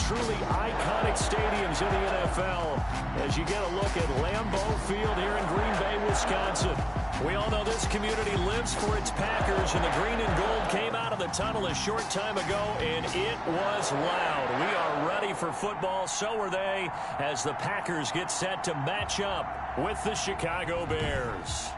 truly iconic stadiums in the NFL as you get a look at Lambeau Field here in Green Bay, Wisconsin. We all know this community lives for its Packers, and the green and gold came out of the tunnel a short time ago, and it was loud. We are ready for football, so are they, as the Packers get set to match up with the Chicago Bears.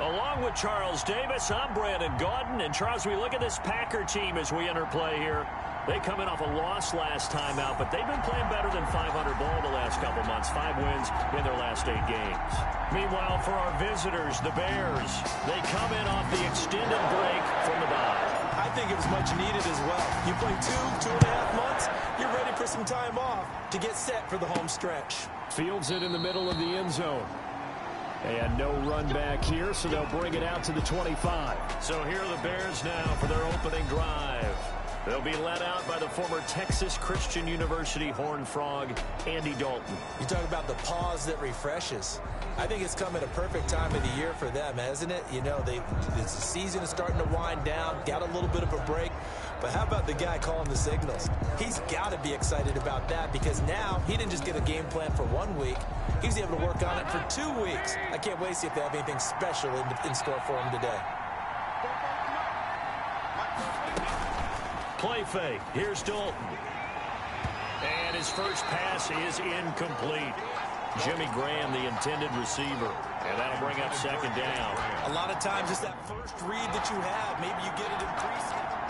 Along with Charles Davis, I'm Brandon Gaudin. And, Charles, we look at this Packer team as we interplay here. They come in off a loss last time out, but they've been playing better than 500 ball the last couple months. 5 wins in their last 8 games. Meanwhile, for our visitors, the Bears, they come in off the extended break from the bye. I think it was much needed as well. You play 2.5 months, you're ready for some time off to get set for the home stretch. Fields it in the middle of the end zone. And no run back here, so they'll bring it out to the 25. So here are the Bears now for their opening drive. They'll be led out by the former Texas Christian University Horned Frog, Andy Dalton. You talk about the pause that refreshes. I think it's come at a perfect time of the year for them, hasn't it? You know, the season is starting to wind down, got a little bit of a break. But how about the guy calling the signals? He's got to be excited about that because now he didn't just get a game plan for 1 week. He's able to work on it for 2 weeks. I can't wait to see if they have anything special in store for him today. Play fake. Here's Dalton. And his first pass is incomplete. Jimmy Graham, the intended receiver. And that'll bring up second down. A lot of times it's that first read that you have. Maybe you get it in preseason.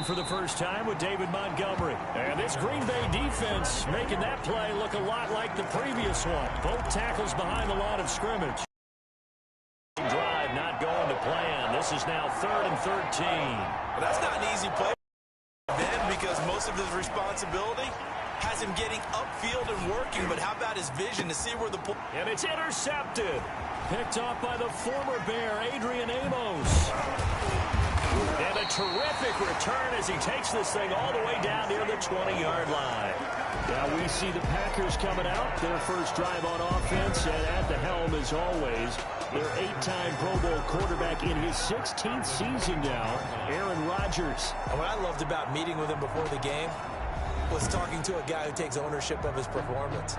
For the first time with David Montgomery. And this Green Bay defense making that play look a lot like the previous one. Both tackles behind the line of scrimmage. Drive not going to plan. This is now 3rd and 13. Well, that's not an easy play then because most of his responsibility has him getting upfield and working. But how about his vision to see where the ball... And it's intercepted. Picked off by the former Bear, Adrian Amos. And a terrific return as he takes this thing all the way down near the 20-yard line. Now we see the Packers coming out, their first drive on offense, and at the helm, as always, their 8-time Pro Bowl quarterback in his 16th season now, Aaron Rodgers. And what I loved about meeting with him before the game was talking to a guy who takes ownership of his performance.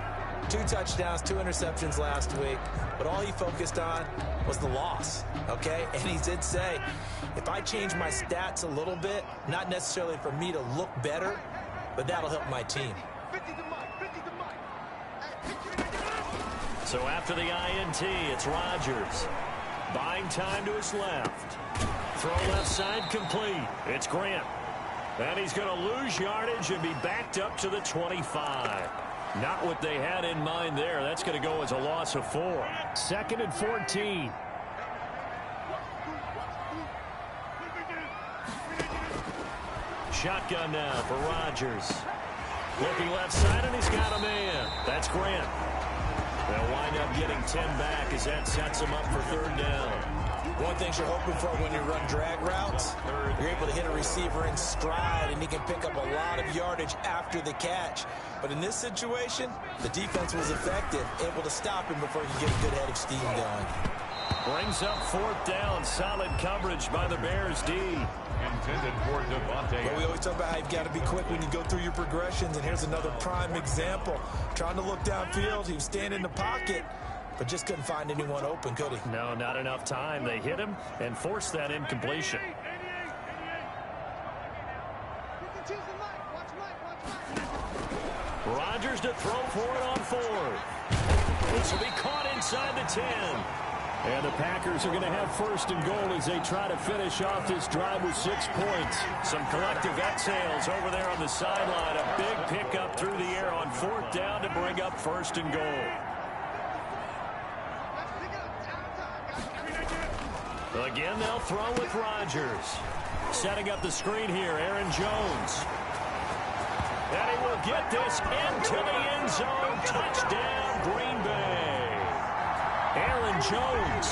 2 touchdowns, 2 interceptions last week, but all he focused on was the loss, okay? And he did say, if I change my stats a little bit, not necessarily for me to look better, but that'll help my team. So after the INT, it's Rodgers. Buying time to his left. Throw left side complete. It's Grant. And he's going to lose yardage and be backed up to the 25. Not what they had in mind there. That's going to go as a loss of 4. 2nd and 14. Shotgun now for Rodgers. Looking left side, and he's got a man. That's Grant. They'll wind up getting 10 back as that sets him up for 3rd down. One thing you're hoping for when you run drag routes, you're able to hit a receiver in stride, and he can pick up a lot of yardage after the catch. But in this situation, the defense was effective, able to stop him before he could get a good head of steam going. Brings up 4th down. Solid coverage by the Bears D. Intended for Devontae. Well, we always talk about how you've got to be quick when you go through your progressions, and here's another prime example. Trying to look downfield, he was standing in the pocket, but just couldn't find anyone open, could he? No, not enough time. They hit him and forced that incompletion. Rodgers to throw for it on 4th. This will be caught inside the 10. And the Packers are going to have 1st and goal as they try to finish off this drive with 6 points. Some collective exhales over there on the sideline. A big pickup through the air on 4th down to bring up 1st and goal. Again, they'll throw with Rodgers. Setting up the screen here, Aaron Jones. And he will get this into the end zone. Touchdown, Green Bay. Aaron Jones,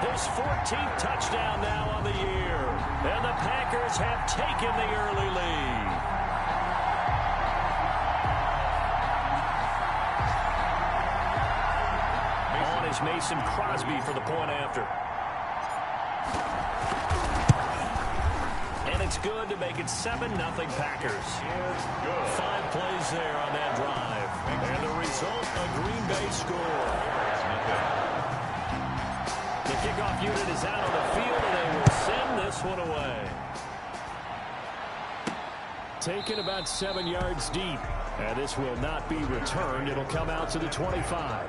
his 14th touchdown now on the year. And the Packers have taken the early lead. On is Mason Crosby for the point after. And it's good to make it 7-0 Packers. 5 plays there on that drive. And the result, a Green Bay score. The kickoff unit is out on the field, and they will send this one away. Taken about 7 yards deep. And this will not be returned. It'll come out to the 25.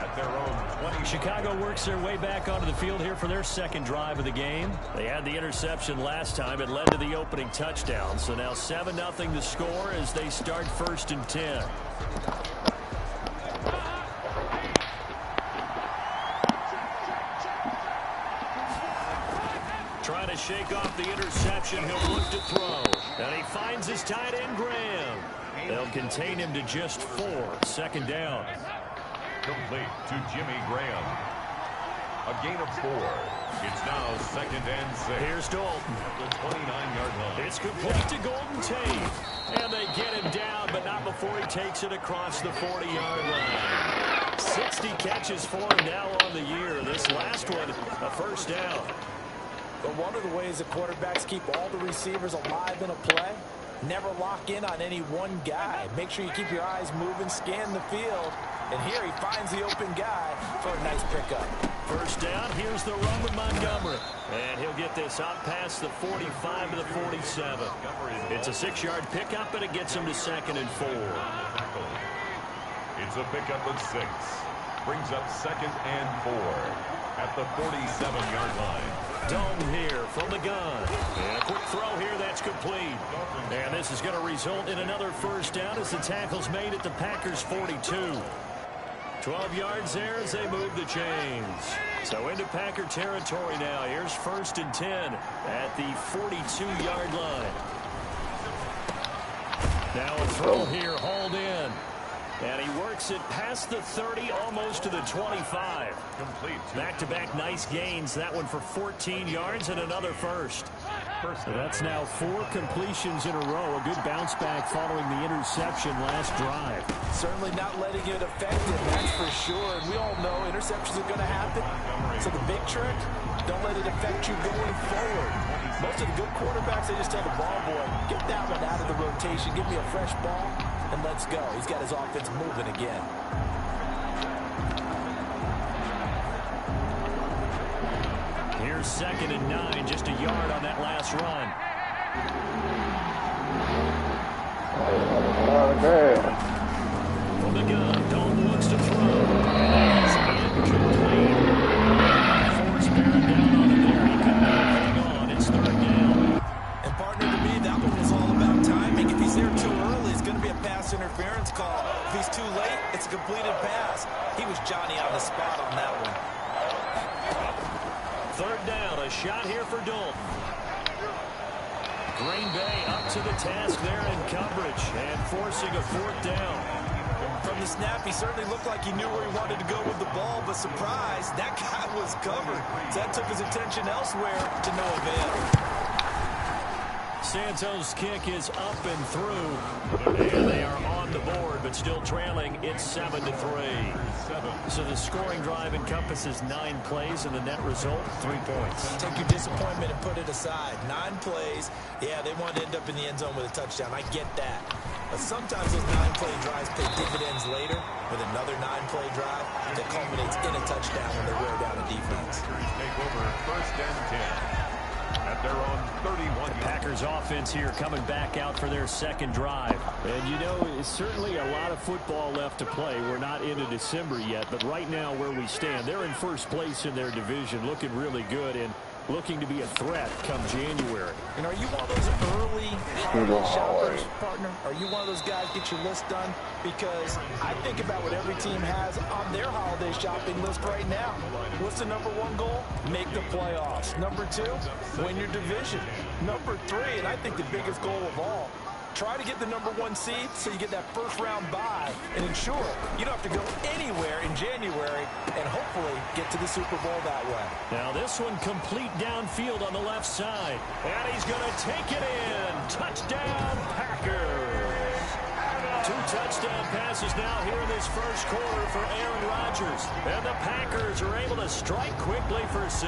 At their own 20. Chicago works their way back onto the field here for their second drive of the game. They had the interception last time. It led to the opening touchdown. So now 7-0 to score as they start 1st and 10. Trying to shake off the interception. He'll look to throw. And he finds his tight end, Graham. They'll contain him to just 4. 2nd down. Complete to Jimmy Graham. A gain of 4. It's now 2nd and 6. Here's Dalton. At the 29-yard line. It's complete to Golden Tate. And they get him down, but not before he takes it across the 40-yard line. 60 catches for him now on the year. This last one, a 1st down. But one of the ways that quarterbacks keep all the receivers alive in a play, never lock in on any one guy. Make sure you keep your eyes moving, scan the field. And here he finds the open guy for a nice pickup. 1st down, here's the run with Montgomery. And he'll get this out past the 45 to the 47. It's a 6-yard pickup, and it gets him to 2nd and 4. It's a pickup of 6. Brings up 2nd and 4 at the 47-yard line. Dalton here from the gun. And a quick throw here, that's complete. And this is going to result in another 1st down as the tackle's made at the Packers' 42. 12 yards there as they move the chains. So into Packer territory now. Here's 1st and 10 at the 42-yard line. Now a throw here, hauled in. And he works it past the 30, almost to the 25. Complete. Back-to-back nice gains. That one for 14 yards and another 1st. So that's now 4 completions in a row. A good bounce back following the interception last drive. Certainly not letting it affect him, that's for sure. And we all know interceptions are going to happen. So the big trick, don't let it affect you going forward. Most of the good quarterbacks, they just tell the ball boy, get that one out of the rotation, give me a fresh ball, and let's go. He's got his offense moving again. Here's 2nd and 9, just a yard on that last run. From the gun, Dalton looks to throw. And it's incomplete. Force bearing down on him there. He couldn't hang on. It's 3rd down. And partner, to me, that one was all about timing. If he's there too early, it's going to be a pass interference call. If he's too late, it's a completed pass. He was Johnny on the spot on that one. 3rd down, a shot here for Dalton. Green Bay up to the task there in coverage and forcing a 4th down. From the snap, he certainly looked like he knew where he wanted to go with the ball, but surprise, that guy was covered. So that took his attention elsewhere to no avail. Santos' kick is up and through. And they are on the board, but still trailing. It's 7-3. So the scoring drive encompasses 9 plays, and the net result, 3 points. Take your disappointment and put it aside. 9 plays. Yeah, they want to end up in the end zone with a touchdown. I get that. But sometimes those 9-play drives pay dividends later with another 9-play drive that culminates in a touchdown when they wear down a defense. Take over 1st and 10. At their own 31. Packers offense here coming back out for their 2nd drive. And you know, it's certainly a lot of football left to play. We're not into December yet, but right now where we stand, they're in 1st place in their division, looking really good and looking to be a threat come January. And are you one of those early holiday shoppers, partner? Are you one of those guys get your list done? Because I think about what every team has on their holiday shopping list right now. What's the number 1 goal? Make the playoffs. Number 2, win your division. Number 3, and I think the biggest goal of all, Try to get the #1 seed so you get that first-round bye and ensure you don't have to go anywhere in January and hopefully get to the Super Bowl that way. Now this one complete downfield on the left side. And he's going to take it in. Touchdown, Packers. 2 touchdown passes now here in this first quarter for Aaron Rodgers. And the Packers are able to strike quickly for 6.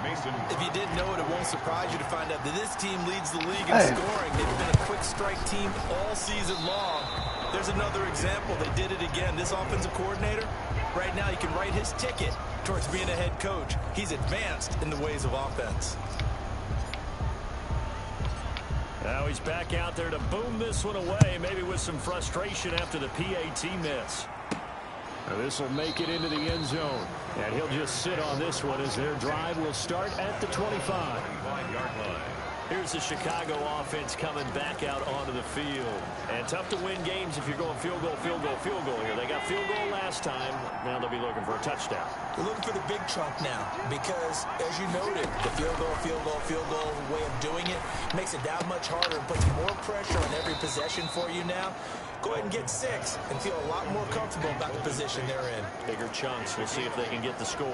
Mason. If you didn't know it, it won't surprise you to find out that this team leads the league in scoring. They've been a quick strike team all season long. There's another example. They did it again. This offensive coordinator, right now, you can write his ticket towards being a head coach. He's advanced in the ways of offense. Now he's back out there to boom this one away, maybe with some frustration after the PAT miss. This will make it into the end zone. And he'll just sit on this one as their drive will start at the 25. Here's the Chicago offense coming back out onto the field. And tough to win games if you're going field goal, field goal, field goal here. They got field goal last time. Now they'll be looking for a touchdown. They're looking for the big chunk now because, as you noted, the field goal, field goal, field goal way of doing it makes it that much harder and puts more pressure on every possession for you now. Go ahead and get 6 and feel a lot more comfortable about the position they're in. Bigger chunks. We'll see if they can get the score.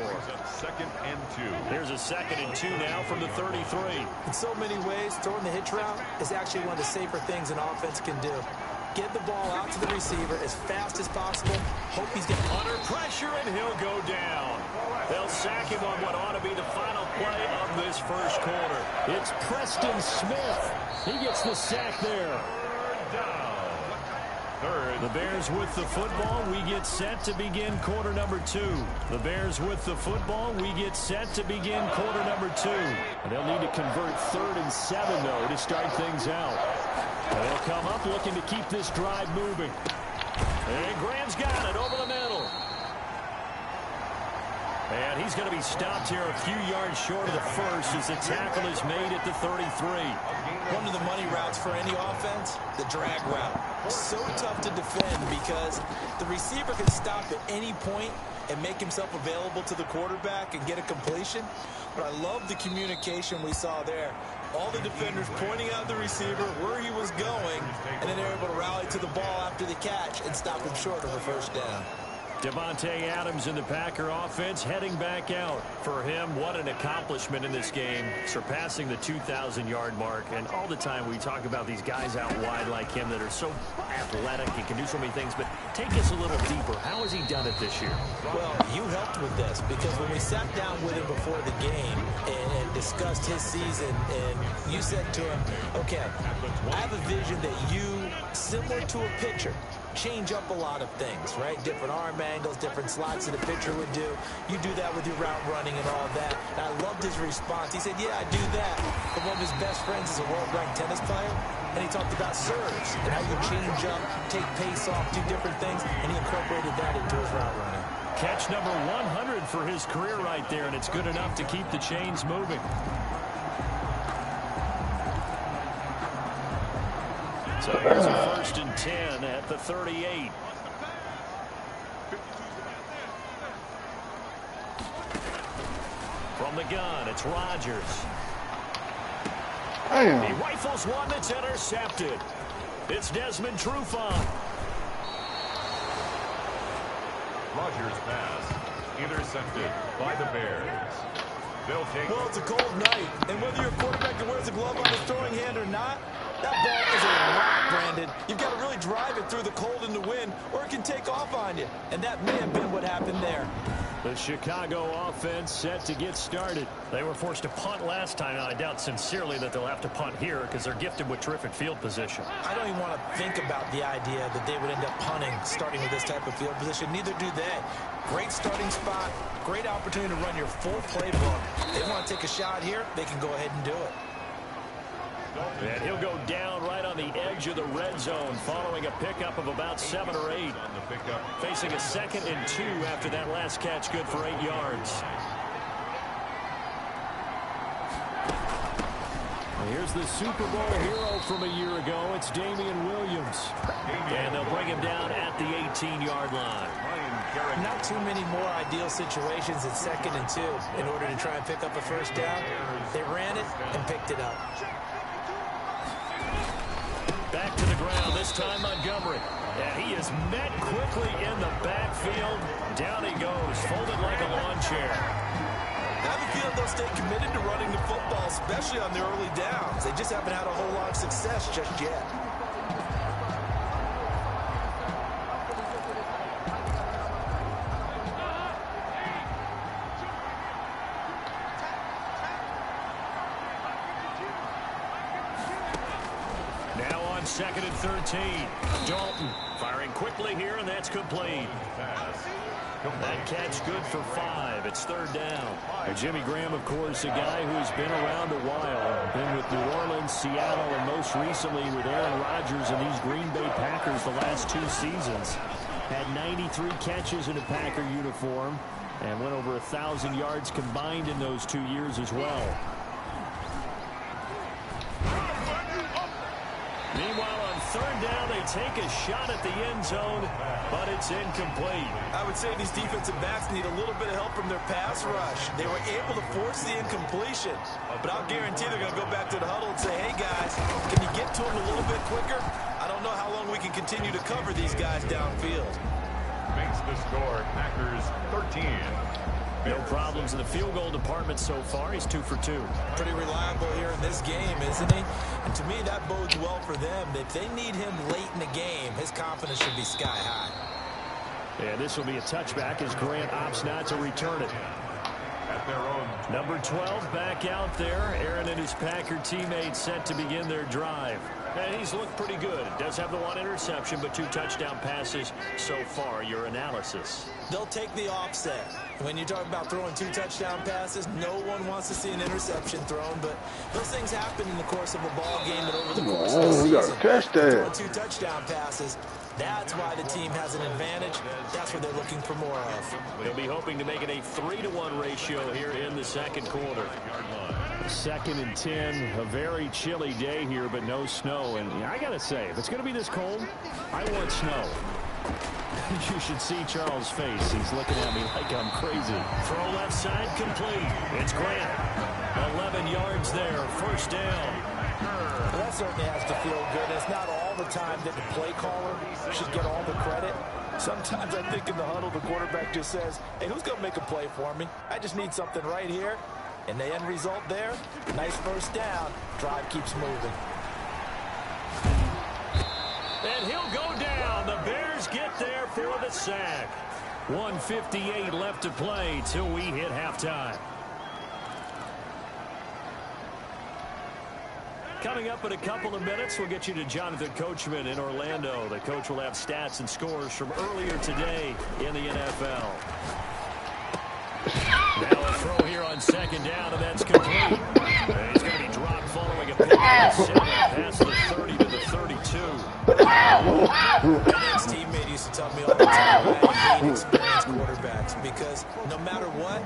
2nd and 2. Here's a 2nd and 2 now from the 33. In so many ways, throwing the hitch route is actually one of the safer things an offense can do. Get the ball out to the receiver as fast as possible. Hope he's getting under pressure, and he'll go down. They'll sack him on what ought to be the final play of this first quarter. It's Preston Smith. He gets the sack there. The Bears with the football. We get set to begin quarter number 2. The Bears with the football. We get set to begin quarter number 2. And they'll need to convert 3rd and 7, though, to start things out. And they'll come up looking to keep this drive moving. And Graham's got it over the middle. And he's going to be stopped here a few yards short of the first as the tackle is made at the 33. One of the money routes for any offense, the drag route. So tough to defend because the receiver can stop at any point and make himself available to the quarterback and get a completion. But I love the communication we saw there. All the defenders pointing out the receiver where he was going, and then they're able to rally to the ball after the catch and stop him short of a first down. Devontae Adams in the Packer offense heading back out. For him, what an accomplishment in this game, surpassing the 2,000-yard mark. And all the time we talk about these guys out wide like him that are so athletic and can do so many things. But take us a little deeper. How has he done it this year? Well, you helped with this because when we sat down with him before the game and discussed his season, and you said to him, okay, I have a vision that you, similar to a pitcher, change up a lot of things, right? Different arm angles, different slots that a pitcher would do. You do that with your route running and all that. And I loved his response. He said, yeah, I do that. But one of his best friends is a world-ranked tennis player, and he talked about serves and how you change up, take pace off, do different things, and he incorporated that into his route running. Catch number 100 for his career right there, and it's good enough to keep the chains moving. So here's a 1st and 10 at the 38. From the gun, it's Rodgers. He rifles one that's intercepted. It's Desmond Trufant. Rodgers' pass intercepted by the Bears. They'll take. Well, it's a cold night, and whether you're a quarterback that wears a glove on his throwing hand or not, that ball is a rock, Brandon. You've got to really drive it through the cold and the wind, or it can take off on you. And that may have been what happened there. The Chicago offense set to get started. They were forced to punt last time. Now, I doubt sincerely that they'll have to punt here because they're gifted with terrific field position. I don't even want to think about the idea that they would end up punting starting with this type of field position. Neither do they. Great starting spot, great opportunity to run your full playbook. If they want to take a shot here, they can go ahead and do it. And he'll go down right on the edge of the red zone following a pickup of about 7 or 8. Facing a 2nd and 2 after that last catch, good for 8 yards. Here's the Super Bowl hero from a year ago. It's Damian Williams. And they'll bring him down at the 18-yard line. Not too many more ideal situations at 2nd and 2 in order to try and pick up a first down. They ran it and picked it up. time, Montgomery. And he is met quickly in the backfield. Down he goes, folded like a lawn chair. I have a feeling they'll stay committed to running the football, especially on the early downs. They just haven't had a whole lot of success just yet. Now on 2nd and 13. Dalton firing quickly here, and that's complete. That catch good for 5. It's 3rd down. And Jimmy Graham, of course, a guy who's been around a while. Been with New Orleans, Seattle, and most recently with Aaron Rodgers and these Green Bay Packers the last 2 seasons. Had 93 catches in a Packer uniform and went over 1,000 yards combined in those 2 years as well. Meanwhile, on 3rd down, they take a shot at the end zone, but it's incomplete. I would say these defensive backs need a little bit of help from their pass rush. They were able to force the incompletion, but I'll guarantee they're going to go back to the huddle and say, hey, guys, can you get to them a little bit quicker? I don't know how long we can continue to cover these guys downfield. Makes the score Packers 13. No problems in the field goal department so far. He's 2 for 2. Pretty reliable here in this game, isn't he? And to me, that bodes well for them. If they need him late in the game, his confidence should be sky high. Yeah, this will be a touchback as Grant opts not to return it. At their own. Number 12 back out there. Aaron and his Packer teammates set to begin their drive. And he's looked pretty good. Does have the 1 interception, but 2 touchdown passes so far. Your analysis? They'll take the offset. When you talk about throwing 2 touchdown passes, no one wants to see an interception thrown, but those things happen in the course of a ball game and over the course of the season. We got a touchdown. Throwing 2 touchdown passes, that's why the team has an advantage. That's what they're looking for more of. They'll be hoping to make it a 3-to-1 ratio here in the 2nd quarter. 2nd and 10, a very chilly day here, but no snow. And I got to say, if it's going to be this cold, I want snow. You should see Charles' face. He's looking at me like I'm crazy. Throw left side complete. It's Grant. 11 yards there. 1st down. Well, that certainly has to feel good. It's not all the time that the play caller should get all the credit. Sometimes I think in the huddle, the quarterback just says, hey, who's going to make a play for me? I just need something right here. And the end result there, nice 1st down. Drive keeps moving. And he'll go down. The Bears get there for the sack. 1:58 left to play till we hit halftime. Coming up in a couple of minutes, we'll get you to Jonathan Coachman in Orlando. The coach will have stats and scores from earlier today in the NFL. Now a throw here on 2nd down, and that's complete. And he's going to be dropped following a pick past the 30 to the 32. My teammate used to tell me all the time, I hate experienced quarterbacks because no matter what,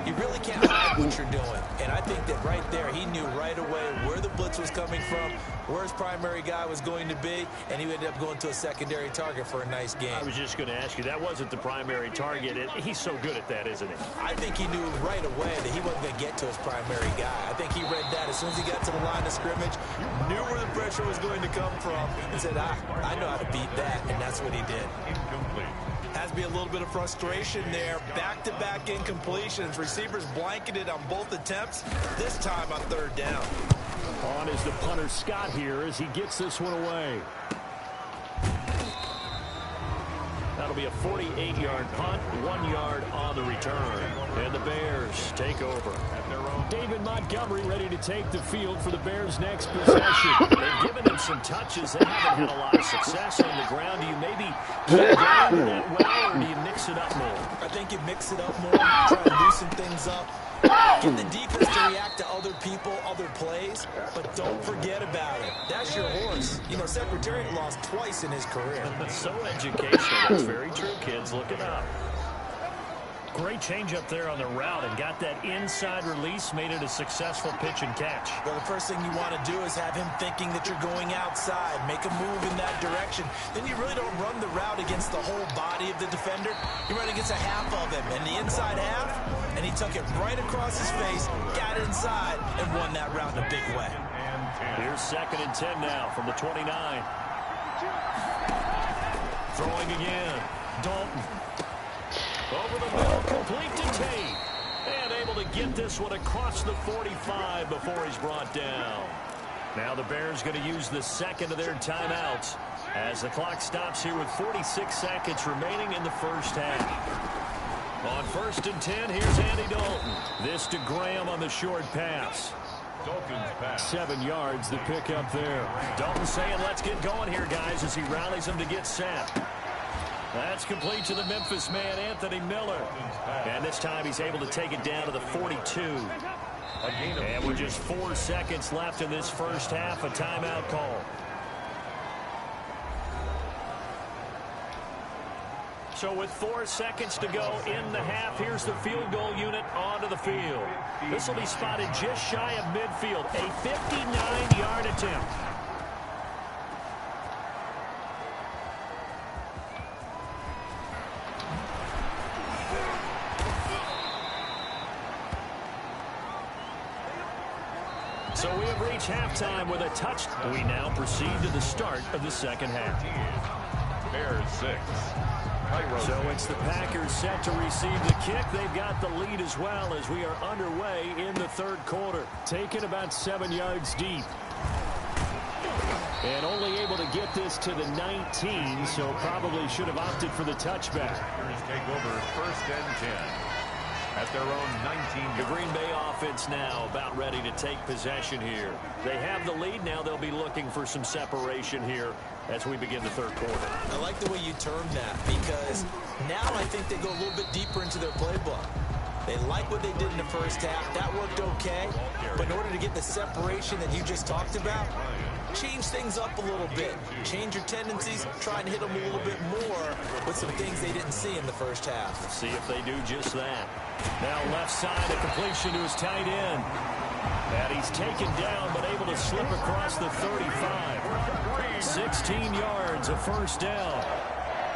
you really can't hide what you're doing. And I think that right there, he knew right away where the blitz was coming from, where his primary guy was going to be, and he ended up going to a secondary target for a nice game. I was just going to ask you, that wasn't the primary target. He's so good at that, isn't he? I think he knew right away that he wasn't going to get to his primary guy. I think he read that as soon as he got to the line of scrimmage, knew where the pressure was going to come from, and said, I know how to beat that, and that's what he did. Incomplete. Has to be a little bit of frustration there. Back-to-back incompletions. Receivers blanketed on both attempts, this time on 3rd down. On is the punter Scott here as he gets this one away. That'll be a 48-yard punt, 1 yard on the return. And the Bears take over. David Montgomery ready to take the field for the Bears' next possession. They've given him some touches. They haven't had a lot of success on the ground. Do you maybe keep going that way, or do you mix it up more? I think you mix it up more, try to loosen things up. Get the defense to react to other people, other plays, but don't forget about it. That's your horse. You know, Secretariat lost twice in his career. So educational. That's very true, kids. Look it up. Great change up there on the route and got that inside release, made it a successful pitch and catch. Well, the first thing you want to do is have him thinking that you're going outside, make a move in that direction. Then you really don't run the route against the whole body of the defender. You run against a half of him, and the inside half, and he took it right across his face, got inside, and won that route in a big way. Here's 2nd and 10 now from the 29. Throwing again. Dalton. Over the middle, complete to Tate. And able to get this one across the 45 before he's brought down. Now the Bears going to use the second of their timeouts as the clock stops here with 46 seconds remaining in the first half. On 1st and 10, here's Andy Dalton. This to Graham on the short pass. Dalton's pass. 7 yards, the pick up there. Dalton saying, let's get going here, guys, as he rallies them to get set. That's complete to the Memphis man, Anthony Miller. And this time he's able to take it down to the 42. And with just 4 seconds left in this first half, a timeout call. So with 4 seconds to go in the half, here's the field goal unit onto the field. This will be spotted just shy of midfield, a 59-yard attempt. So we have reached halftime with a touch. We now proceed to the start of the second half. Bears 6. So it's the Packers set to receive the kick. They've got the lead as well as we are underway in the third quarter. Taken about 7 yards deep. And only able to get this to the 19, so probably should have opted for the touchback. Packers take over 1st and 10. At their own 19. The Green Bay offense now about ready to take possession here. They have the lead. Now they'll be looking for some separation here as we begin the third quarter. I like the way you termed that because now I think they go a little bit deeper into their playbook. They like what they did in the first half. That worked okay. But in order to get the separation that you just talked about, change things up a little bit. Change your tendencies. Try and hit them a little bit more with some things they didn't see in the first half. See if they do just that. Now left side, a completion to his tight end. And he's taken down, but able to slip across the 35. 16 yards, a first down.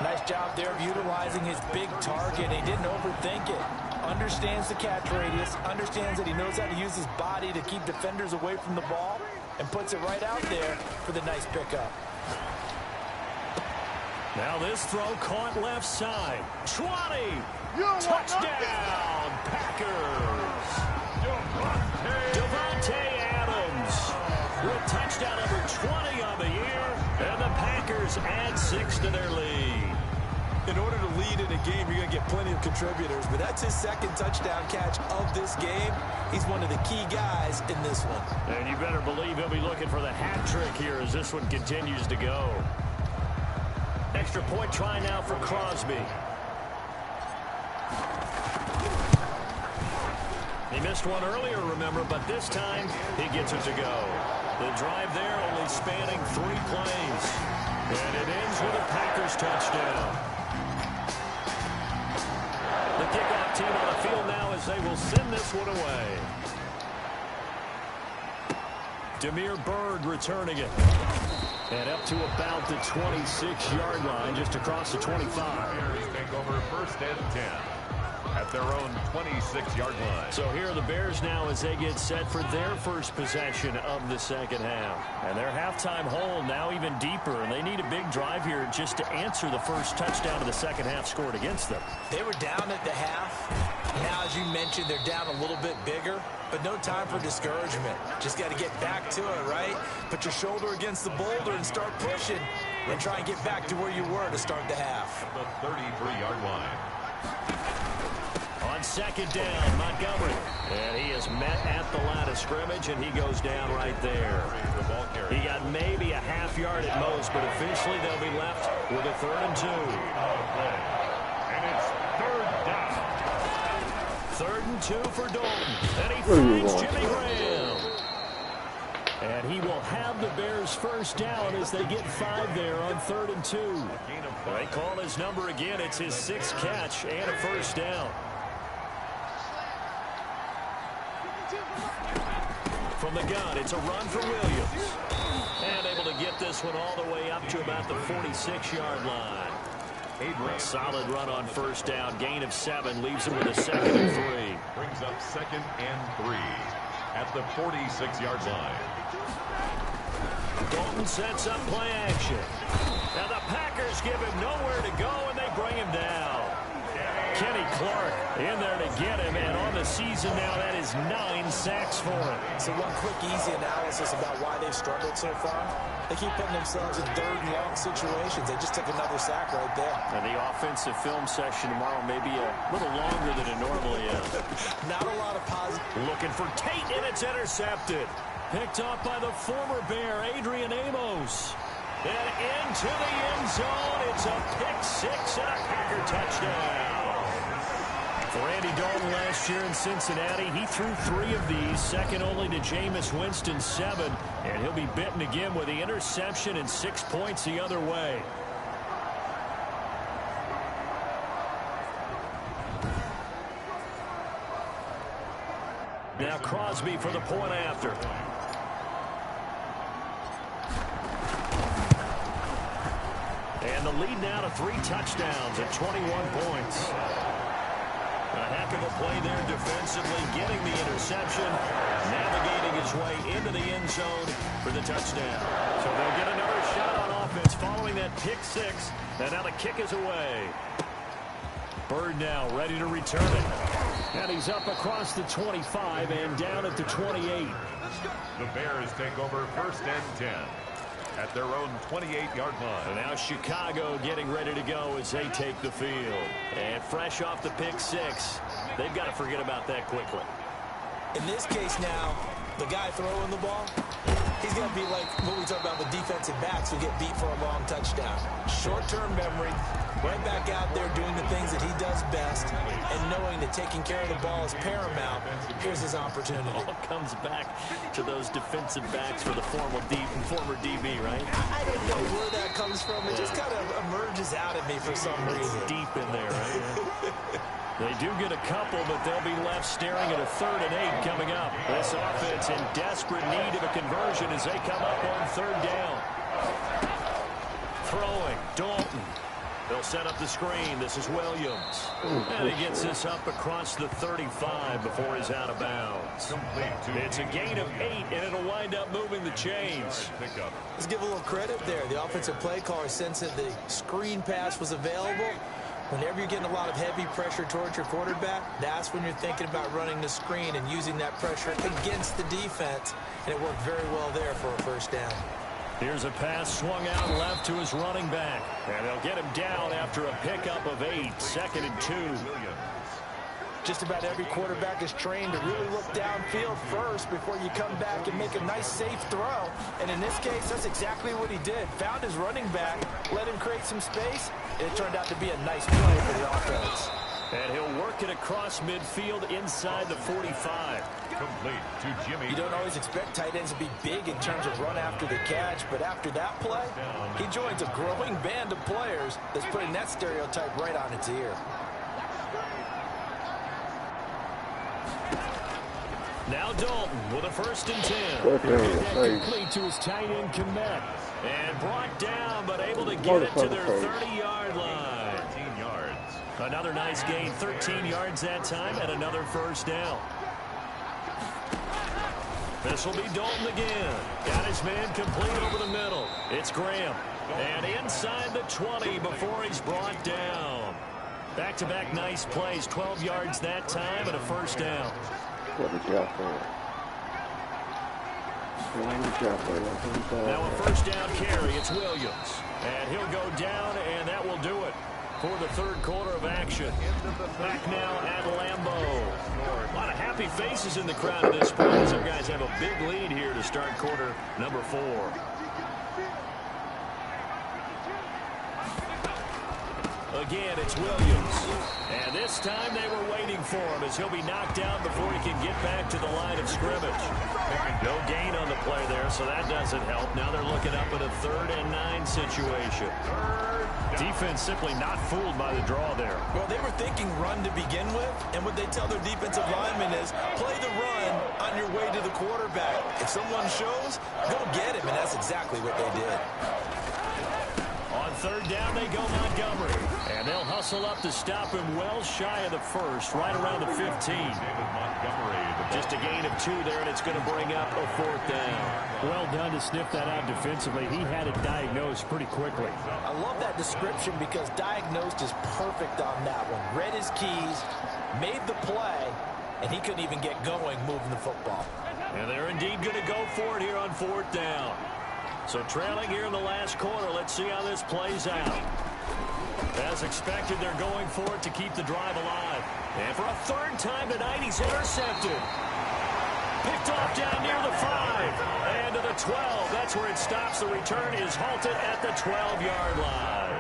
Nice job there of utilizing his big target. He didn't overthink it. Understands the catch radius. Understands that he knows how to use his body to keep defenders away from the ball. And puts it right out there for the nice pickup. Now this throw caught left side. 20. Touchdown, Packers. Devontae Adams with touchdown number 20 on the year. And the Packers add 6 to their lead. In order to lead in a game, you're going to get plenty of contributors. But that's his second touchdown catch of this game. He's one of the key guys in this one. And you better believe he'll be looking for the hat trick here as this one continues to go. Extra point try now for Crosby. He missed one earlier, remember, but this time he gets it to go. The drive there only spanning 3 plays. And it ends with a Packers touchdown. The kickoff team on the field now as they will send this one away. Demir Bird returning it. And up to about the 26-yard line, just across the 25. Bears take over 1st and 10. At their own 26-yard line. So here are the Bears now as they get set for their first possession of the second half. And their halftime hole now even deeper, and they need a big drive here just to answer the first touchdown of the second half scored against them. They were down at the half. Now, as you mentioned, they're down a little bit bigger, but no time for discouragement. Just got to get back to it, right? Put your shoulder against the boulder and start pushing, and try and get back to where you were to start the half. The 33-yard line. On second down, Montgomery. And he is met at the line of scrimmage, and he goes down right there. He got maybe a half yard at most, but officially they'll be left with a 3rd and 2. And it's 3rd down. 3rd and 2 for Dalton. And he finds Jimmy Graham. And he will have the Bears first down as they get 5 there on 3rd and 2. They call his number again. It's his 6th catch and a first down. From the gun, it's a run for Williams. And able to get this one all the way up to about the 46-yard line. A solid run on first down. Gain of 7 leaves him with a 2nd and 3. Brings up 2nd and 3 at the 46-yard line. Dalton sets up play action. Now the Packers give him nowhere to go, and they bring him down. Kenny Clark in there to get him, and on the season now, that is 9 sacks for him. So one quick, easy analysis about why they've struggled so far. They keep putting themselves in third and long situations. They just took another sack right there. And the offensive film session tomorrow may be a little longer than it normally is. Not a lot of positive. Looking for Tate, and it's intercepted. Picked off by the former Bear, Adrian Amos. And into the end zone. It's a pick six and a Packer touchdown. For Andy Dalton last year in Cincinnati, he threw 3 of these, second only to Jameis Winston 7. And he'll be bitten again with the interception and 6 points the other way. Now Crosby for the point after. And the lead now to 3 touchdowns at 21 points. A heck of a play there defensively, getting the interception, navigating his way into the end zone for the touchdown. So they'll get another shot on offense following that pick 6, and now the kick is away. Bird now ready to return it. And he's up across the 25 and down at the 28. The Bears take over 1st and 10 at their own 28-yard line. And now Chicago getting ready to go as they take the field. And fresh off the pick 6, they've got to forget about that quickly. In this case now, the guy throwing the ball, he's going to be like what we talk about with defensive backs who get beat for a long touchdown. Short-term memory, right back out there doing the things that he does best, and knowing that taking care of the ball is paramount. Here's his opportunity. All comes back to those defensive backs for the former DB, right? I don't know where that comes from. It just kind of emerges out at me for some reason. It's deep in there, right? They do get a couple, but they'll be left staring at a 3rd and 8 coming up. This offense in desperate need of a conversion as they come up on 3rd down. Throwing, Dalton. They'll set up the screen. This is Williams. And he gets this up across the 35 before he's out of bounds. It's a gain of 8, and it'll wind up moving the chains. Let's give a little credit there. The offensive play caller sensed that the screen pass was available. Whenever you're getting a lot of heavy pressure towards your quarterback, that's when you're thinking about running the screen and using that pressure against the defense. And it worked very well there for a 1st down. Here's a pass swung out left to his running back. And they'll get him down after a pickup of 8, 2nd and 2. Just about every quarterback is trained to really look downfield first before you come back and make a nice, safe throw. And in this case, that's exactly what he did. Found his running back, let him create some space, and it turned out to be a nice play for the offense. And he'll work it across midfield inside the 45. Complete to Jimmy. You don't always expect tight ends to be big in terms of run after the catch, but after that play, he joins a growing band of players that's putting that stereotype right on its ear. Now Dalton with a 1st and 10. Complete to his tight end Kmet. And brought down, but able to get it to their 30-yard line. 13 yards. Another nice gain, 13 yards that time, and another 1st down. This will be Dalton again. Got his man complete over the middle. It's Graham. And inside the 20 before he's brought down. Back-to-back nice plays, 12 yards that time, and a 1st down. What a job there. Now a 1st down carry. It's Williams. And he'll go down, and that will do it for the 3rd quarter of action. Back now at Lambeau. A lot of happy faces in the crowd at this point. Some guys have a big lead here to start quarter number 4. Again, it's Williams. And this time they were waiting for him as he'll be knocked down before he can get back to the line of scrimmage. No gain on the play there, so that doesn't help. Now they're looking up at a 3rd and 9 situation. Defense simply not fooled by the draw there. Well, they were thinking run to begin with, and what they tell their defensive linemen is play the run on your way to the quarterback. If someone shows, go get him, and that's exactly what they did. On third down they go, Montgomery. And they'll hustle up to stop him well shy of the first, right around the 15. Just a gain of 2 there, and it's going to bring up a 4th down. Well done to sniff that out defensively. He had it diagnosed pretty quickly. I love that description because diagnosed is perfect on that one. Read his keys, made the play, and he couldn't even get going moving the football. And they're indeed going to go for it here on 4th down. So trailing here in the last quarter, let's see how this plays out. As expected, they're going for it to keep the drive alive. And for a 3rd time tonight, he's intercepted. Picked off down near the 5. And to the 12. That's where it stops. The return is halted at the 12-yard line.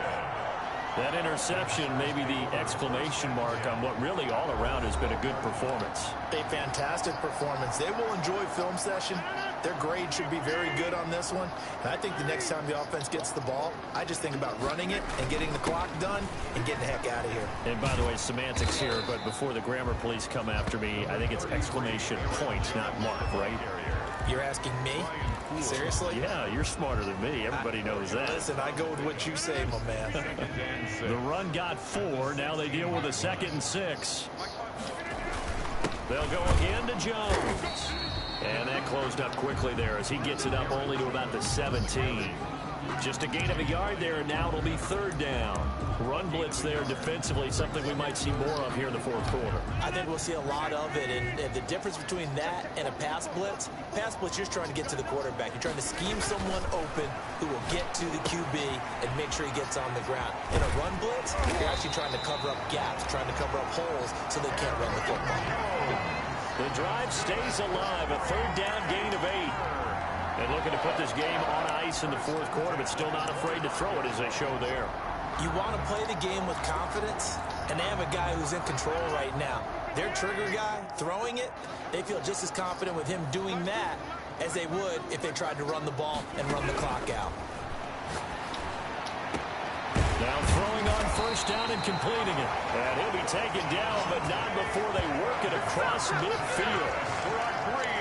That interception may be the exclamation mark on what really all around has been a good performance. A fantastic performance. They will enjoy film session. Their grade should be very good on this one. And I think the next time the offense gets the ball, I just think about running it and getting the clock done and getting the heck out of here. And by the way, semantics here, but before the grammar police come after me, I think it's exclamation point, not mark, right? You're asking me? Seriously? Yeah, you're smarter than me. Everybody knows that. Listen, I go with what you say, my man. The run got 4. Now they deal with a 2nd and 6. They'll go again to Jones. And that closed up quickly there as he gets it up only to about the 17. Just a gain of a yard there, and now it'll be 3rd down. Run blitz there defensively, something we might see more of here in the 4th quarter. I think we'll see a lot of it, and the difference between that and a pass blitz, you're just trying to get to the quarterback. You're trying to scheme someone open who will get to the QB and make sure he gets on the ground. In a run blitz, you're actually trying to cover up gaps, trying to cover up holes so they can't run the football. The drive stays alive, a 3rd down gain of 8. And looking to put this game on ice in the 4th quarter, but still not afraid to throw it as they show there. You want to play the game with confidence, and they have a guy who's in control right now. Their trigger guy throwing it, they feel just as confident with him doing that as they would if they tried to run the ball and run the clock out. Now throwing on 1st down and completing it. And he'll be taken down, but not before they work it across midfield.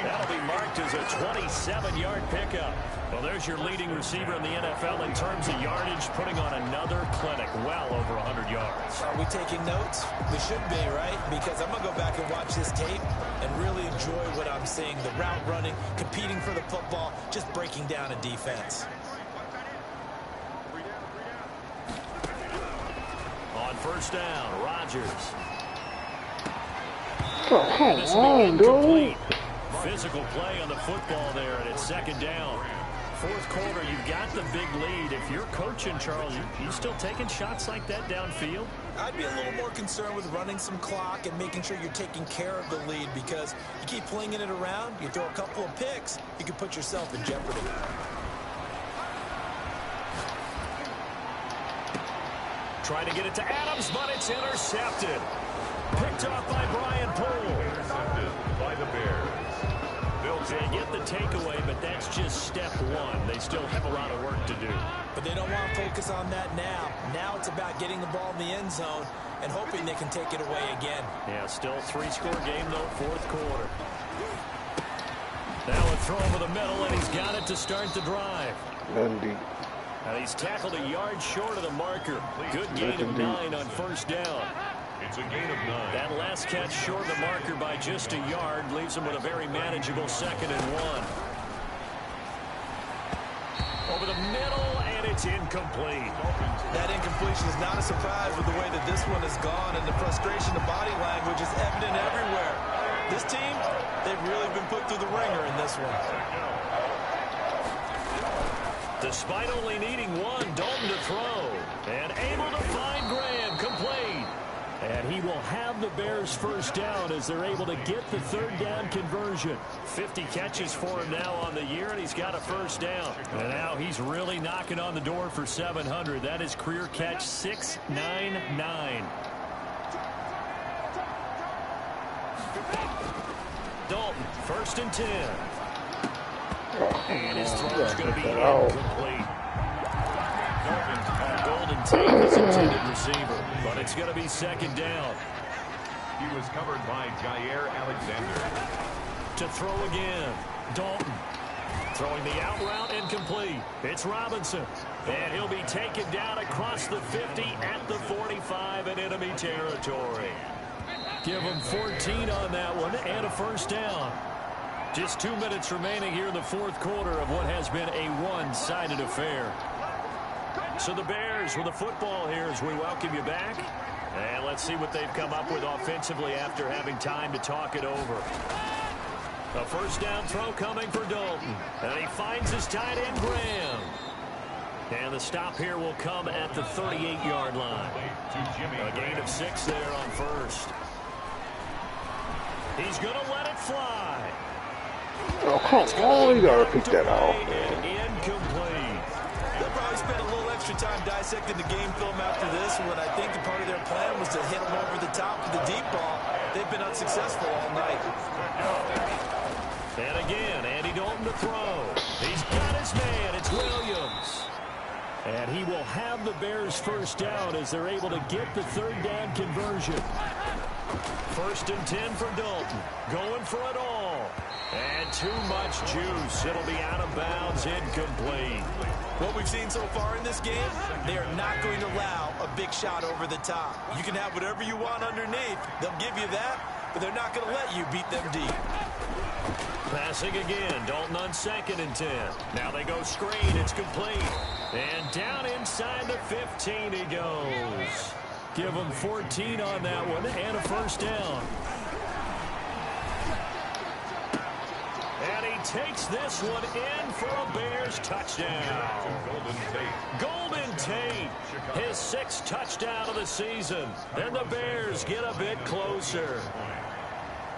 That'll be marked as a 27-yard pickup. Well, there's your leading receiver in the NFL in terms of yardage, putting on another clinic, well over 100 yards. Are we taking notes? We should be, right? Because I'm going to go back and watch this tape and really enjoy what I'm seeing. The route running, competing for the football, just breaking down a defense. On 1st down, Rodgers. Oh, come on, dude. Physical play on the football there, and it's 2nd down. 4th quarter, you've got the big lead. If you're coaching, Charles, you still taking shots like that downfield? I'd be a little more concerned with running some clock and making sure you're taking care of the lead, because you keep flinging it around, you throw a couple of picks, you can put yourself in jeopardy. Trying to get it to Adams, but it's intercepted. Picked off by Brian Poole. Intercepted by the Bears. They get the takeaway, but that's just step 1. They still have a lot of work to do. But they don't want to focus on that now. Now it's about getting the ball in the end zone and hoping they can take it away again. Yeah, still 3-score game, though, 4th quarter. Now a throw over the middle, and he's got it to start the drive. Indeed. And he's tackled a yard short of the marker. Good gain of 9 on 1st down. It's a gain of 9. That last catch short of the marker by just a yard leaves him with a very manageable 2nd and 1. Over the middle, and it's incomplete. That incompletion is not a surprise with the way that this one has gone, and the frustration, the body language is evident everywhere. This team, they've really been put through the ringer in this one. Despite only needing 1, Dalton to throw. And able to find Graham, complete. And he will have the Bears' 1st down as they're able to get the 3rd down conversion. 50 catches for him now on the year, and he's got a 1st down. And now he's really knocking on the door for 700. That is career catch 699. Dalton, 1st and 10. And his throw is going to be incomplete. Golden Tate is intended receiver, but it's going to be 2nd down. He was covered by Jair Alexander. To throw again, Dalton. Throwing the out route incomplete. It's Robinson. And he'll be taken down across the 50 at the 45 in enemy territory. Give him 14 on that one and a first down. Just 2 minutes remaining here in the fourth quarter of what has been a one-sided affair. So the Bears with the football here as we welcome you back. And let's see what they've come up with offensively after having time to talk it over. A first down throw coming for Dalton. And he finds his tight end, Graham. And the stop here will come at the 38-yard line. A gain of 6 there on first. He's going to let it fly. Oh, come on, you gotta pick that off, man. Incomplete. They'll probably spend a little extra time dissecting the game film after this one. I think the part of their plan was to hit them over the top with the deep ball. They've been unsuccessful all night. And again, Andy Dalton to throw. He's got his man. It's Williams. And he will have the Bears first down as they're able to get the third down conversion. First and 10 for Dalton. Going for it all. And too much juice. It'll be out of bounds, incomplete. What we've seen so far in this game, they are not going to allow a big shot over the top. You can have whatever you want underneath. They'll give you that, but they're not going to let you beat them deep. Passing again. Dalton on 2nd and 10. Now they go screen. It's complete. And down inside the 15 he goes. Give him 14 on that one and a first down. And he takes this one in for a Bears touchdown. Golden Tate, his 6th touchdown of the season. And the Bears get a bit closer.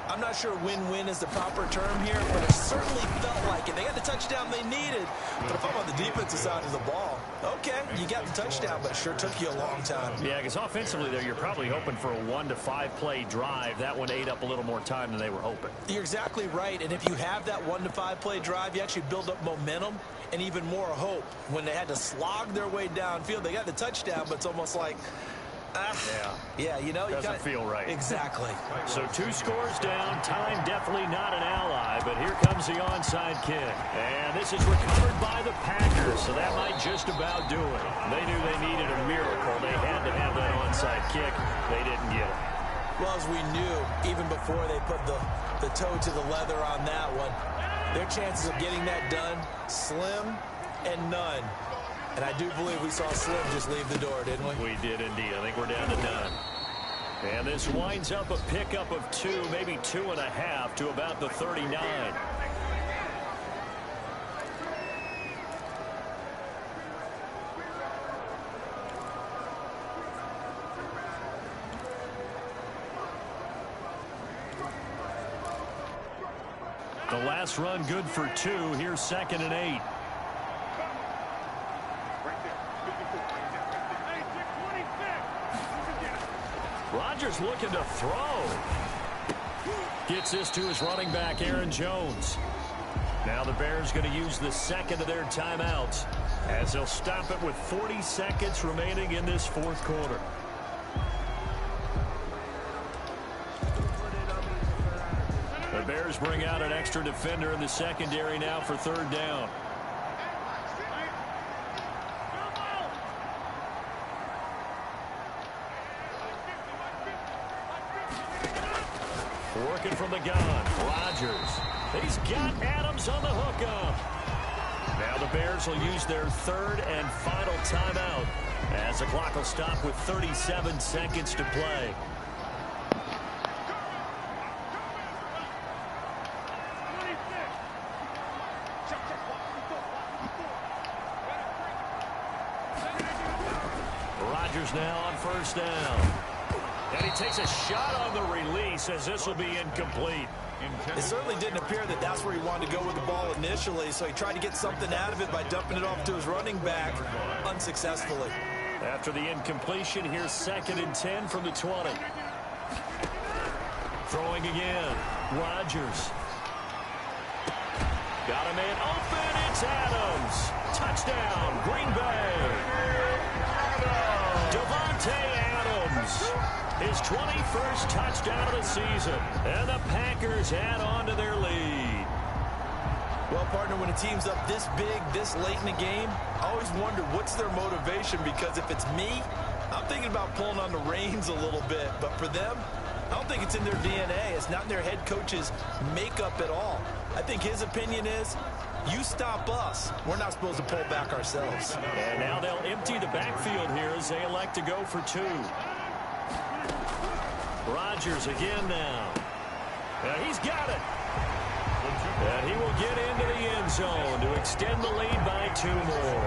I'm not sure win-win is the proper term here, but it certainly felt like it. They got the touchdown they needed. But if I'm on the defensive side of the ball, okay, you got the touchdown, but it sure took you a long time. Yeah, because offensively, though, you're probably hoping for a 1 to 5 play drive. That one ate up a little more time than they were hoping. You're exactly right, and if you have that 1 to 5 play drive, you actually build up momentum and even more hope. When they had to slog their way downfield, they got the touchdown, but it's almost like, yeah, you know, doesn't feel right. Exactly. So 2 scores down. Time definitely not an ally, but here comes the onside kick. And this is recovered by the Packers, so that might just about do it. They knew they needed a miracle. They had to have that onside kick. They didn't get it. Well, as we knew, even before they put the toe to the leather on that one, their chances of getting that done, slim and none. And I do believe we saw Slim just leave the door, didn't we? We did indeed. I think we're down to none. And this winds up a pickup of 2, maybe 2.5 to about the 39. The last run good for 2. Here's 2nd and 8. Rodgers looking to throw. Gets this to his running back, Aaron Jones. Now the Bears going to use the 2nd of their timeouts as they'll stop it with 40 seconds remaining in this fourth quarter. The Bears bring out an extra defender in the secondary now for 3rd down. Working from the gun, Rodgers. He's got Adams on the hookup. Now the Bears will use their 3rd and final timeout as the clock will stop with 37 seconds to play. Rodgers now on 1st down. And he takes a shot on the release as this will be incomplete. It certainly didn't appear that that's where he wanted to go with the ball initially, so he tried to get something out of it by dumping it off to his running back unsuccessfully. After the incompletion, here's 2nd and 10 from the 20. Throwing again. Rodgers. Got a man open. It's Adams. Touchdown, Green Bay. Devontae Adams. His 21st touchdown of the season. And the Packers add on to their lead. Well, partner, when a team's up this big, this late in the game, I always wonder what's their motivation, because if it's me, I'm thinking about pulling on the reins a little bit. But for them, I don't think it's in their DNA. It's not in their head coach's makeup at all. I think his opinion is, you stop us, we're not supposed to pull back ourselves. And now they'll empty the backfield here as they elect to go for 2. Rodgers again now. He's got it. And he will get into the end zone to extend the lead by 2 more.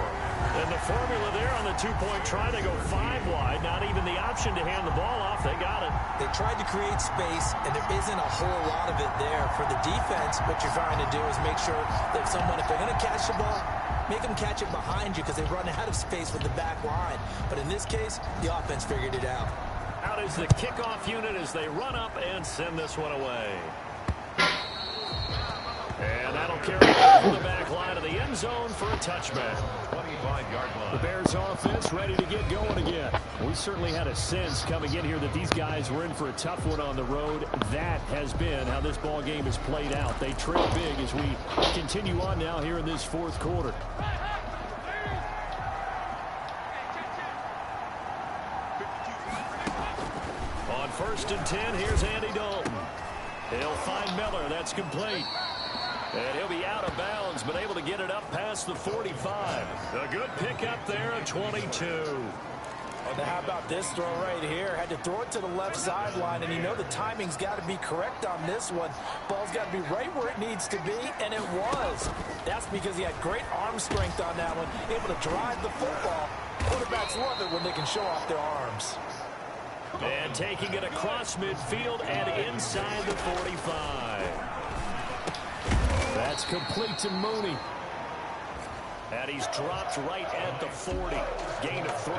And the formula there on the 2-point try to go 5 wide. Not even the option to hand the ball off. They got it. They tried to create space, and there isn't a whole lot of it there. For the defense, what you're trying to do is make sure that if they're going to catch the ball, make them catch it behind you, because they run out of space with the back line. But in this case, the offense figured it out. Out is the kickoff unit as they run up and send this one away. And that'll carry from the back line of the end zone for a touchback. 25-yard line. The Bears offense ready to get going again. We certainly had a sense coming in here that these guys were in for a tough one on the road. That has been how this ball game has played out. They trail big as we continue on now here in this 4th quarter. On 1st and 10, here's Andy Dalton. He'll find Miller. That's complete. And he'll be out of bounds, but able to get it up past the 45. A good pickup there at 22. Now how about this throw right here? Had to throw it to the left sideline, and you know the timing's got to be correct on this one. Ball's got to be right where it needs to be, and it was. That's because he had great arm strength on that one, able to drive the football. Quarterbacks love it when they can show off their arms. And taking it across midfield and inside the 45. That's complete to Mooney. And he's dropped right at the 40. Gain of 3.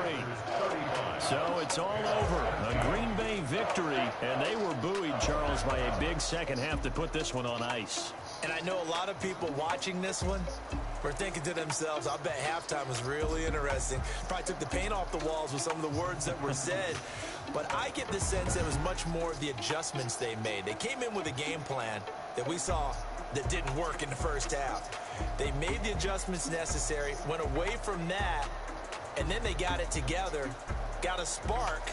So it's all over. A Green Bay victory. And they were buoyed, Charles, by a big second half to put this one on ice. And I know a lot of people watching this one were thinking to themselves, I bet halftime was really interesting. Probably took the paint off the walls with some of the words that were said. But I get the sense it was much more of the adjustments they made. They came in with a game plan that we saw that didn't work in the first half. They made the adjustments necessary, went away from that, and then they got it together, got a spark,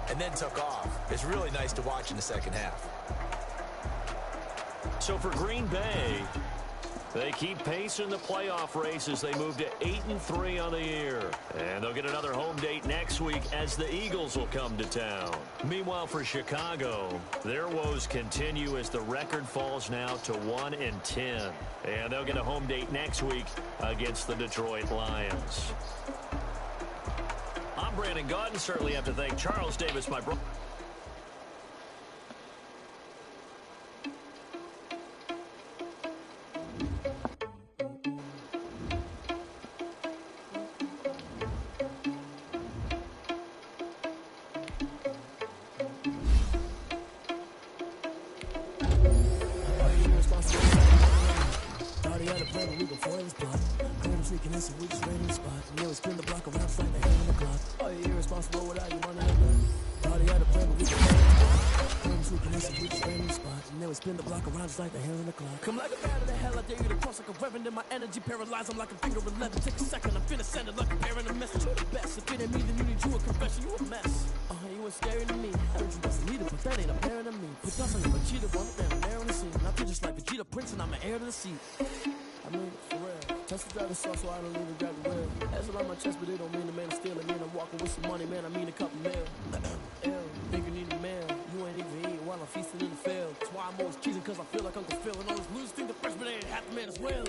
and then took off. It's really nice to watch in the second half. So for Green Bay, they keep pace in the playoff race as they move to 8-3 on the year. And they'll get another home date next week as the Eagles will come to town. Meanwhile, for Chicago, their woes continue as the record falls now to 1-10. And they'll get a home date next week against the Detroit Lions. I'm Brandon Gaudin. Certainly have to thank Charles Davis, my brother. Like the hands in the clock. Come like a bat of the hell, I dare you to cross like a reverend in my energy paralyzed. I'm like a finger 11. Take a second, I'm finna send it like a bear in a message. You're the best. If it ain't me, then you need you a confession. You a mess. You ain't scary to me. I heard you was a leader, but that ain't apparent to me. Put nothing on a cheetah, one man, I'm air in the scene. I feel just like Vegeta Prince, and I'm an heir to the seat. I mean, for real. Test the driver's sauce, so I don't even grab the wheel. That's on my chest, but it don't mean the man is stealing. Man, I'm walking with some money, man. I mean a couple mil. Nigga need a mail. You ain't even eating while I'm feasting in the field. That's why I'm always cheesing, cause I feel like Uncle Phil. And all those losers think the freshman ain't half the man as well.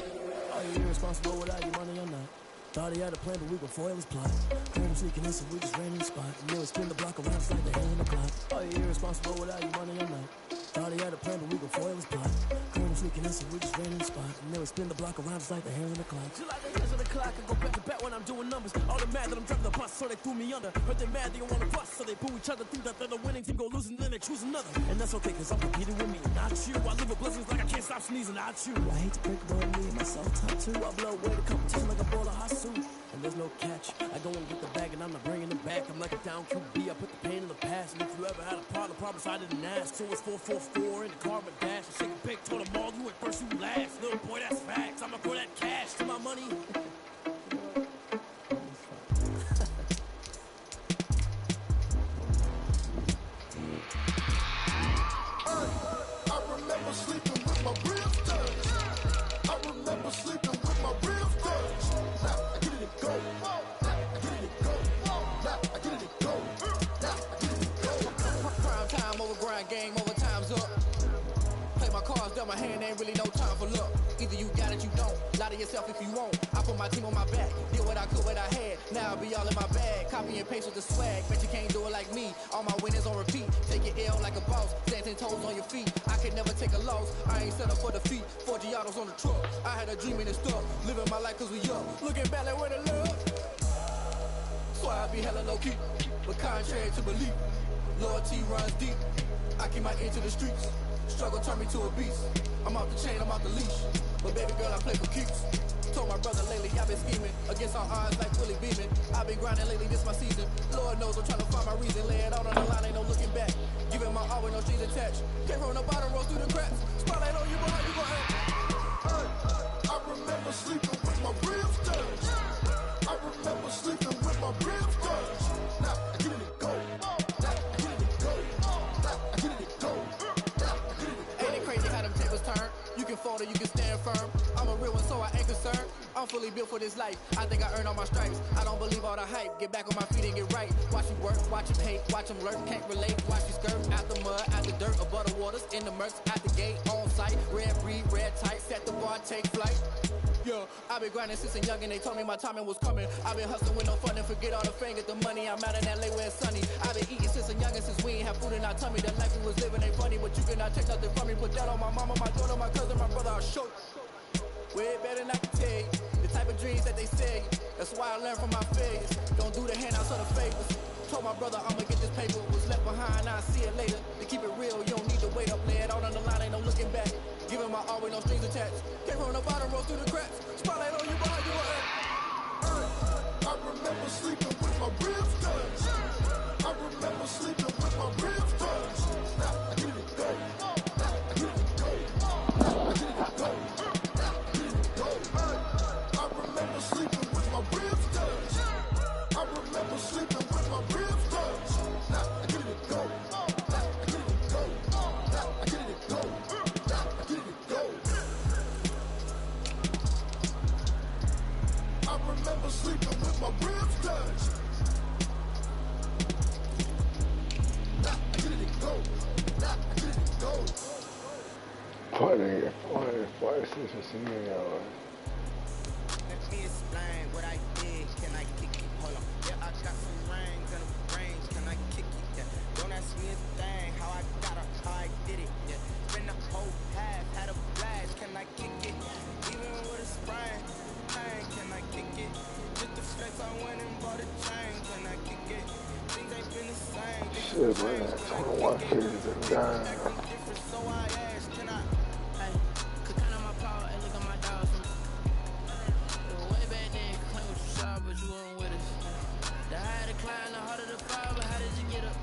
Are you irresponsible without your money or not? Thought he had a plan, but we gon' foil his plot. Heard him sneaking in, so we just ran in the spot. And then we spin the block around, it's like the hand in the clock. Are you irresponsible without your money or not? Thought he had a plan, but we gon' foil his plot. Heard him sneaking in, so we just ran in the spot. And then we spin the block around, it's like the hands in the clock. Just like the hands in the clock, I go back to back when I'm doing numbers. All they mad that I'm driving the bus, so they threw me under. Heard they mad, they don't wanna bust, so they boo each other. Think that they're the winning team, go losing, then they choose another. And that's okay, cause I'm competing with me, not you. I live with blessings like I can't stop sneezing, not you. I hate to break it on me, myself top two. I blow away the competition like a ball of hot soup. And there's no catch. I go and get the bag and I'm not bringing it back. I'm like a down QB. I put the pain in the past. And if you ever had a problem I didn't ask. So it's 4-4-4 in the car with dash. I shake a big, told them all you went first, you last. Little boy, that's facts. I'm a that you don't. Lie to yourself if you won't. I put my team on my back. Did what I could, what I had. Now I'll be all in my bag. Copy and paste with the swag. Bet you can't do it like me. All my winners on repeat. Take your L like a boss. Stand 10 toes on your feet. I can never take a loss. I ain't set up for defeat. 4 Giottos on the truck. I had a dream and it's stuck. Living my life cause we up. Looking back like where the love. So I be hella low key. But contrary to belief, loyalty runs deep. I keep my ear to the streets. Struggle turned me to a beast. I'm off the chain, I'm off the leash. But baby girl, I play for keeps. Told my brother lately, I've been scheming. Against all odds like Willie Beeman. I've been grinding lately, this my season. Lord knows I'm trying to find my reason. Lay it out on the line, ain't no looking back. Giving my all with no strings attached. Came from the bottom, rose through the cracks. Spotlight on you, boy, how you gon' act? I remember sleeping with my ribs touched. I remember sleeping with my ribs touched. Now I get it go. Now I get it go. Now I get it go. Ain't it crazy how them tables turn? You can fold or you can stand firm. I'm a real one, so I ain't concerned. I'm fully built for this life. I think I earned all my stripes. I don't believe all the hype. Get back on my feet and get right. Watch you work, watch him hate, watch him lurk. Can't relate, watch you skirt. Out the mud, out the dirt, above the waters, in the murks, at the gate, on site. Red breed, red tight, set the bar, take flight. Yeah, I've been grinding since a young and they told me my timing was coming. I've been hustling with no fun and forget all the fame, get the money. I'm out in LA where it's sunny. I've been eating since a young and since we ain't have food in our tummy. The life we was living ain't funny, but you cannot take nothing from me. Put that on my mama, my daughter, my cousin, my brother, I'll show you. Way better than I can tell you. The type of dreams that they say. That's why I learned from my failures. Don't do the handouts or the favors. Told my brother I'ma get this paper. Was left behind, I'll see it later. To keep it real, you don't need to wait up. Lay it out on the line, ain't no looking back. Giving my all with no strings attached. Came from the bottom, rose through the cracks. Spotlight on you, boy, you gon' act? I remember sleeping with my ribs touched. I remember sleeping with my ribs touched. Now I get it go. Now I get it go. Now I get it go. Now I get it go. I remember sleeping with my ribs touched. I remember sleeping with my ribs touched. Now I get it go. Now I get it go. Now I get it go. Now I get it go. I remember sleeping with my ribs touched. Now I get it go. Now I get it go. Funny, this is singing out. Let me explain what I did. Can I kick it? Hold on. Yeah, I got some rings and a range. Can I kick it? Yeah. Don't ask me a thing. How I got it, how I did it. Yeah. Spend the whole half, had a blast. Can I kick it? Even with a sprain. Pain, can I kick it? Just the flex, I went and bought a chain. Can I kick it? Things ain't been the same. Shit, man. 21 kids and dying. Different, so I asked, can I? Hey, could count on my power and look at my dogs. Way back then, claim what you saw, but you weren't with us. The higher the climb, the harder the fall, but how did you get up?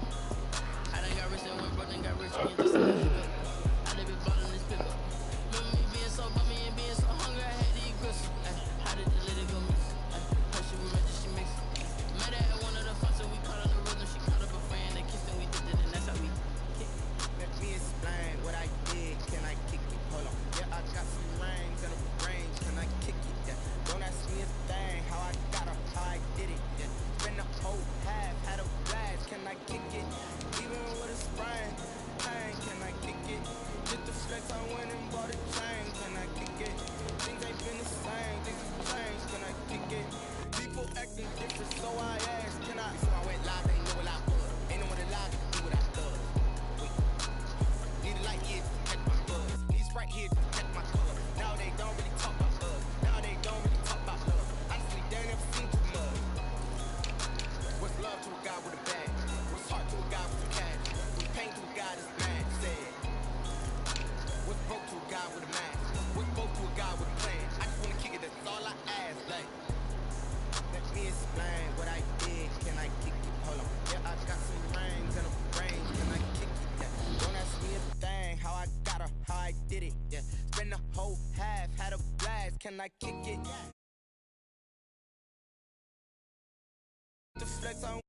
I done got rich and went broke, then got rich again, just like that. I done been ballin' this paper. Remember me being so bummy and being so hungry, I had to eat gristle. How did the lady go miss? Her she was ready, she mixed. Met her at one of the functions, we caught on the rhythm, she caught up a friend, they kissed and we did it, and that's how we kick. Let me explain what I did. Can I kick it? Hold on. Yeah, I got some rings and a range. Can I kick it? Yeah. Don't ask me a thing. How I got it, how I did it. Yeah. Spend the whole half, had a blast. Can I kick it? Even with a sprain. Pain, can I kick it? Just the flex, I went and bought a chain. Can I kick it? Things ain't been the same. Things have changed. Can I kick it? People acting different, so I asked. Can I? So I went live, they know what I was. Ain't no one alive, do what I does. Need a light here to protect my buzz. These right here to protect my color. Now they don't really talk about us. Now they don't really talk about love. Honestly, they never seen too much. What's love to a guy with a bag? What's heart to a guy with a cash? What's pain to a guy that's mad? Said. What's broke to a guy with a mask? What's broke to a guy with a plan? I just wanna kick it, that's all I ask. Like, let me explain what I did. Can I kick it? Hold on. Yeah, I got some rings and a range. Can I kick it? Yeah. Don't ask me a thing. How I got her, how I did it. Yeah. Spend the whole half, had a blast. Can I kick it? The flex, I